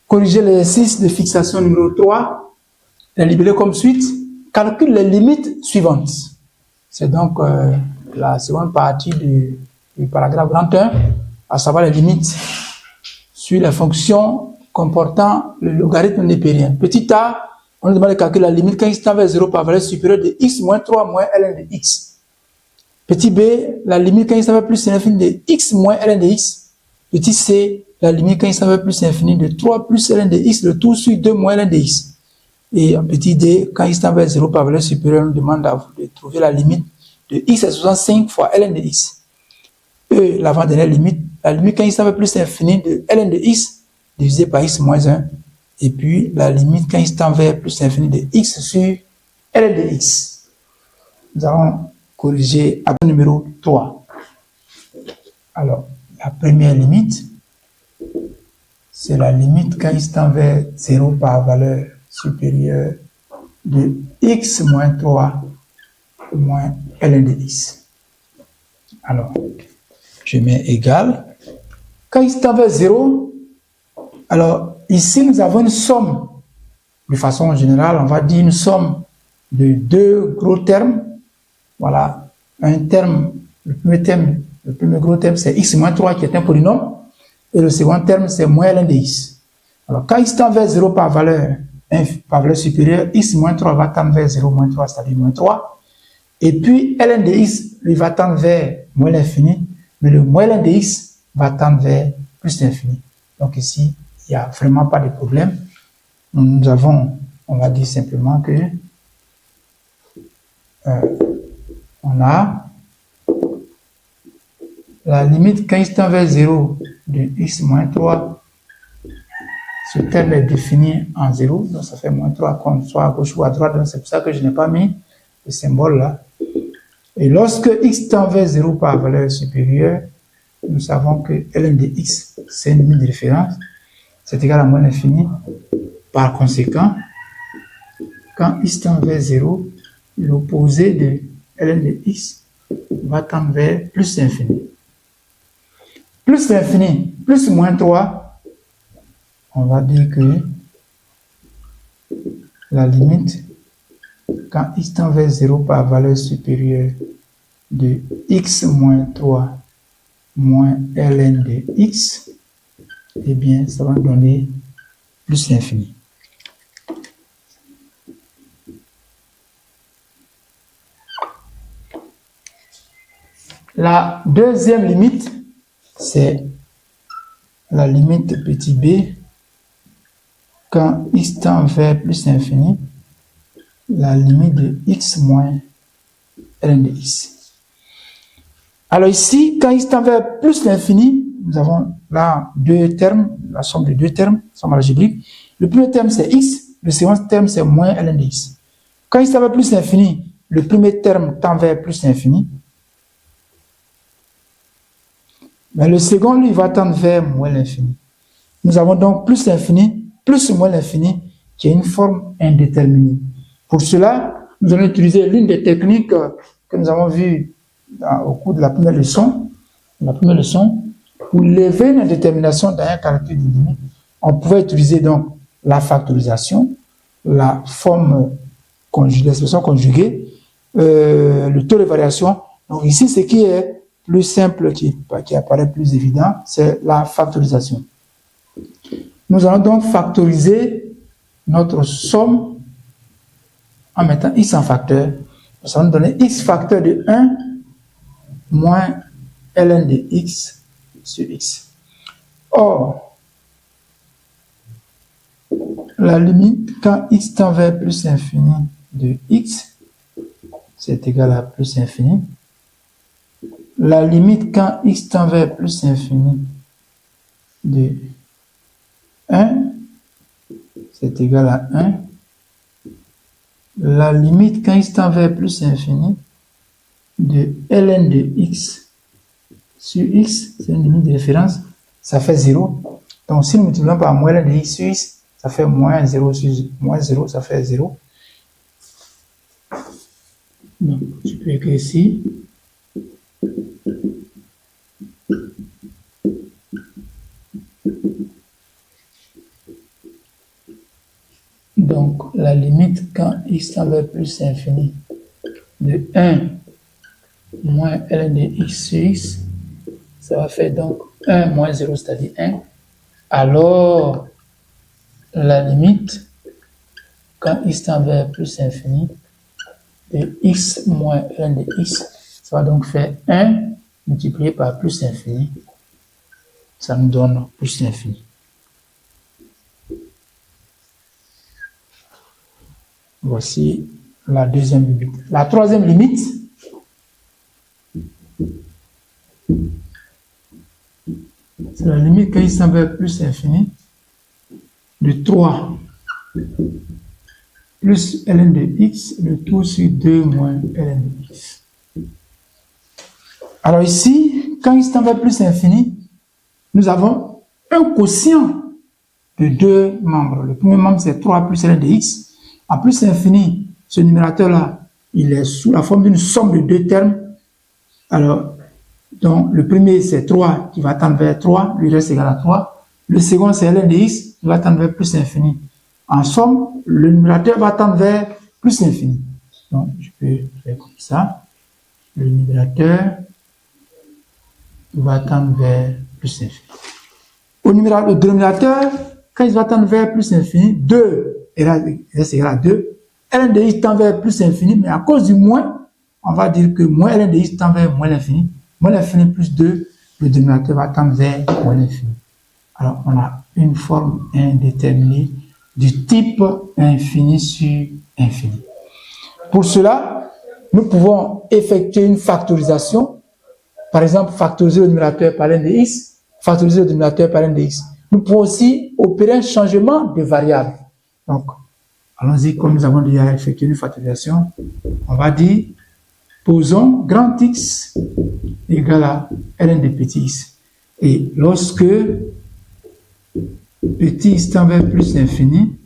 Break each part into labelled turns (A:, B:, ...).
A: Corriger l'exercice de fixation numéro 3, les libellés comme suite, calcule les limites suivantes. C'est donc la seconde partie du paragraphe 31, à savoir les limites sur les fonctions comportant le logarithme népérien. Petit a, on nous demande de calculer la limite quand x tend vers 0 par valeur supérieure de x moins 3 moins ln de x. Petit b, la limite quand x tend vers plus l'infini de x moins ln de x. Petit c, la limite quand x tend vers plus l'infini de 3 plus ln de x, le tout sur 2 moins ln de x. Et en petit d, quand x tend vers 0 par valeur supérieure, on nous demande de trouver la limite de x à 65 fois ln de x. E, l'avant-dernière limite, la limite quand x tend vers plus l'infini de ln de x divisé par x moins 1. Et puis la limite quand x tend vers plus l'infini de x sur ln de x. Nous allons corriger à numéro 3. Alors, la première limite, c'est la limite quand x tend vers 0 par valeur supérieure de x moins 3 moins ln de x. Alors, je mets égal. Quand x tend vers 0, alors ici nous avons une somme. De façon générale, on va dire une somme de deux gros termes. Voilà, un terme, le premier gros terme c'est x moins 3 qui est un polynôme. Et le second terme c'est moins ln de x. Alors quand x tend vers 0 par valeur supérieure, x moins 3 va tendre vers 0 moins 3, c'est-à-dire moins 3. Et puis ln de x, il va tendre vers moins l'infini, mais le moins ln de x va tendre vers plus l'infini. Donc ici, il n'y a vraiment pas de problème. Nous avons, on va dire simplement que on a la limite quand x tend vers 0 de x moins 3. Ce terme est défini en 0, donc ça fait moins 3 qu'on soit à gauche ou à droite, donc c'est pour ça que je n'ai pas mis le symbole là. Et lorsque x tend vers 0 par valeur supérieure, nous savons que ln de x, c'est une limite de référence, c'est égal à moins l'infini. Par conséquent, quand x tend vers 0, l'opposé de ln de x va tendre vers plus l'infini. Plus l'infini, plus moins 3, on va dire que la limite, quand x tend vers 0 par valeur supérieure de x moins 3 moins ln de x, eh bien, ça va donner plus l'infini. La deuxième limite, c'est la limite petit b quand x tend vers plus l'infini, la limite de x moins ln de x. Alors ici, quand x tend vers plus l'infini, nous avons là deux termes, la somme de deux termes, somme algébrique. Le premier terme c'est x, le second terme c'est moins ln de x. Quand x tend vers plus l'infini, le premier terme tend vers plus l'infini. Mais le second, lui, va tendre vers moins l'infini. Nous avons donc plus l'infini, plus moins l'infini, qui est une forme indéterminée. Pour cela, nous allons utiliser l'une des techniques que nous avons vues au cours de la première leçon. Pour lever une indétermination dans un calcul de limite, on pouvait utiliser donc la factorisation, la forme conjuguée, l'expression conjuguée, le taux de variation. Donc ici, ce qui est plus simple, qui apparaît plus évident, c'est la factorisation. Nous allons donc factoriser notre somme en mettant x en facteur. Ça va nous donner x facteur de 1 moins ln de x sur x. Or, la limite quand x tend vers plus infini de x, c'est égal à plus infini. La limite quand x tend vers plus infini de 1, c'est égal à 1. La limite quand x tend vers plus infini de ln de x sur x, c'est une limite de référence, ça fait 0. Donc si nous multiplions par moins ln de x sur x, ça fait moins 0 sur moins 0, ça fait 0. Donc je peux écrire ici. x tend vers plus l'infini de 1 moins ln de x sur x, ça va faire donc 1 moins 0, c'est-à-dire 1. Alors, la limite, quand x tend vers plus l'infini, de x moins ln de x, ça va donc faire 1 multiplié par plus l'infini. Ça nous donne plus l'infini. Voici la deuxième limite. La troisième limite, c'est la limite quand x tend vers plus l'infini de 3 plus ln de x, le tout sur 2 moins ln de x. Alors ici, quand x tend vers plus l'infini, nous avons un quotient de deux membres. Le premier membre, c'est 3 plus ln de x. En plus l'infini, ce numérateur-là, il est sous la forme d'une somme de deux termes. Alors, donc, le premier, c'est 3 qui va tendre vers 3, lui reste égal à 3. Le second, c'est ln de x qui va tendre vers plus l'infini. En somme, le numérateur va tendre vers plus l'infini. Donc, je peux faire comme ça. Le numérateur va tendre vers plus l'infini. Au dénominateur, quand il va tendre vers plus l'infini, 2 reste égal à 2. ln de x tend vers plus l'infini, mais à cause du moins, on va dire que moins ln de x tend vers moins l'infini. Moins l'infini plus 2, le dénominateur va tendre vers moins l'infini. Alors, on a une forme indéterminée du type infini sur infini. Pour cela, nous pouvons effectuer une factorisation. Par exemple, factoriser le numérateur par ln de x, factoriser le dénominateur par ln de x. Nous pouvons aussi opérer un changement de variable. Donc, allons-y, comme nous avons déjà effectué une factorisation, on va dire, posons grand X égale à ln de petit x. Et lorsque petit x tend vers plus l'infini,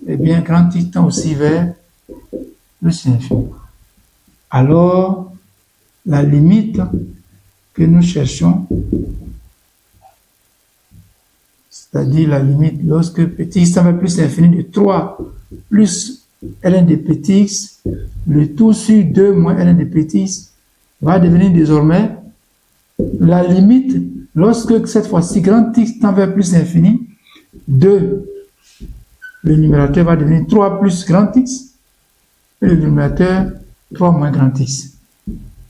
A: eh bien, grand X tend aussi vers plus l'infini. Alors, la limite que nous cherchons, c'est-à-dire la limite lorsque petit x tend vers plus l'infini de 3 plus ln de petit x, le tout sur 2 moins ln de petit x, va devenir désormais la limite lorsque cette fois-ci grand X tend vers plus l'infini, 2, le numérateur va devenir 3 plus grand X, et le numérateur 3 moins grand X.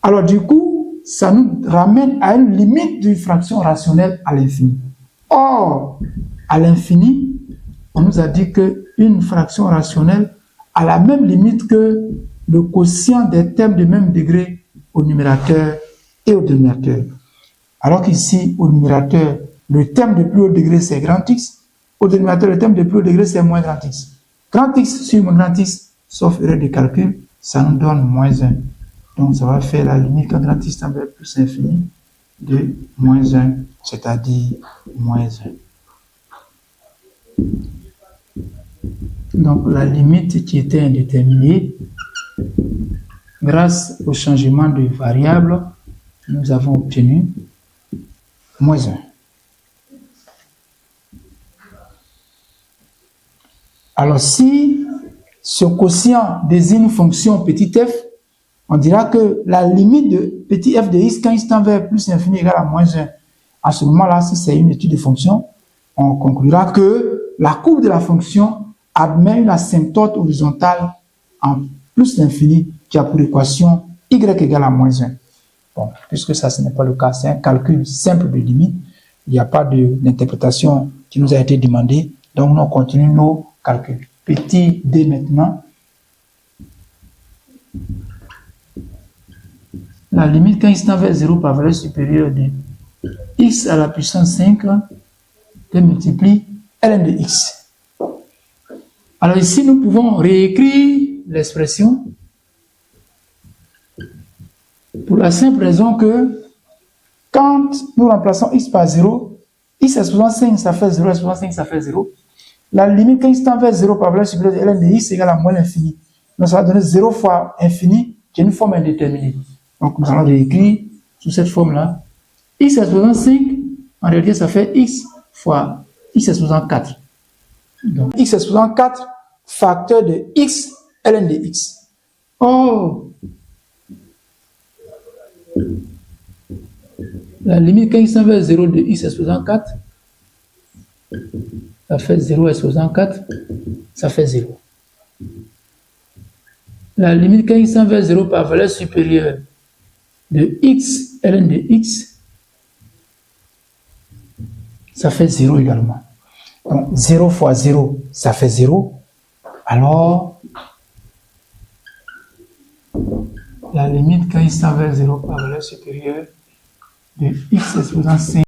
A: Alors du coup, ça nous ramène à une limite d'une fraction rationnelle à l'infini. Or, à l'infini, on nous a dit qu'une fraction rationnelle a la même limite que le quotient des termes de même degré au numérateur et au dénominateur. Alors qu'ici, au numérateur, le terme de plus haut degré, c'est grand X. Au dénominateur, le terme de plus haut degré, c'est moins grand X. Grand X sur moins grand X, sauf erreur de calcul, ça nous donne moins 1. Donc, ça va faire la limite quand grand X tend vers plus infini de moins 1, c'est-à-dire moins 1. Donc, la limite qui était indéterminée, grâce au changement de variable, nous avons obtenu moins 1. Alors, si ce quotient désigne une fonction petit f, on dira que la limite de petit f de x quand il tend vers plus l'infini égale à moins 1. À ce moment-là, si c'est une étude de fonction, on conclura que la courbe de la fonction admet une asymptote horizontale en plus l'infini qui a pour équation y égale à moins 1. Bon, puisque ça, ce n'est pas le cas, c'est un calcul simple de limite. Il n'y a pas d'interprétation qui nous a été demandée. Donc, nous continuons nos calculs. Petit d maintenant. La limite quand x tend vers 0 par valeur supérieure de x à la puissance 5 que multiplie ln de x. Alors ici, nous pouvons réécrire l'expression pour la simple raison que quand nous remplaçons x par 0, x exposant 5, ça fait 0, exposant 5, ça fait 0. La limite quand x tend vers 0 par valeur supérieure de ln de x égale à moins l'infini. Donc ça va donner 0 fois infini, qui est une forme indéterminée. Donc nous allons réécrire sous cette forme-là. X exposant 5, en réalité ça fait x fois x exposant 4. Donc x exposant 4, facteur de x ln de x. Oh, la limite quand x tend vers 0 de x exposant 4, ça fait 0 exposant 4, ça fait 0. La limite quand x tend vers 0 par valeur supérieure de x ln de x, ça fait 0 également. Donc 0 fois 0, ça fait 0. Alors, la limite quand x tend vers 0 par valeur supérieure de x exposant 5